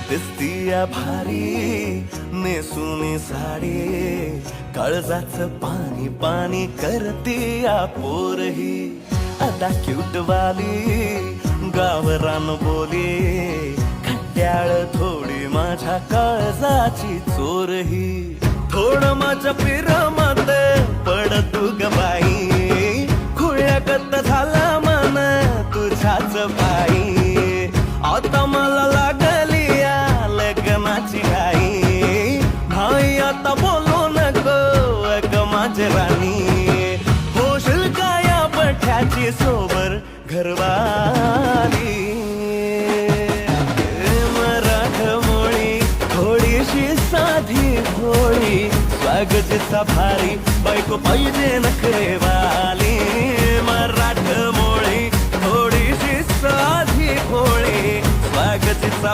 दिसतीया भारी नेसुनी साडी, काळजाच पाणी पाणी करतीया पोरही. आता क्यूट वाली गावरान बोली, खट्याळ थोडी माझ्या काळजाची चोरही. थोडं माझ्या पिरामध्ये पड तू ग बाई, खुळ्यागत झाला मन तुझ्याच बाई. आता मला लागली या लग्नाची घाई, भाई आता बोलू नको अग माझी राणी. होशील का या पठ्याची सोबर घरवाली. मराठमोळी थोडीशी साधी भोळी, स्वागताचा भारी बायको पाहिजे नखरेवाली. मराठमोळी थोडीशी साधी भोळी, स्वागताचा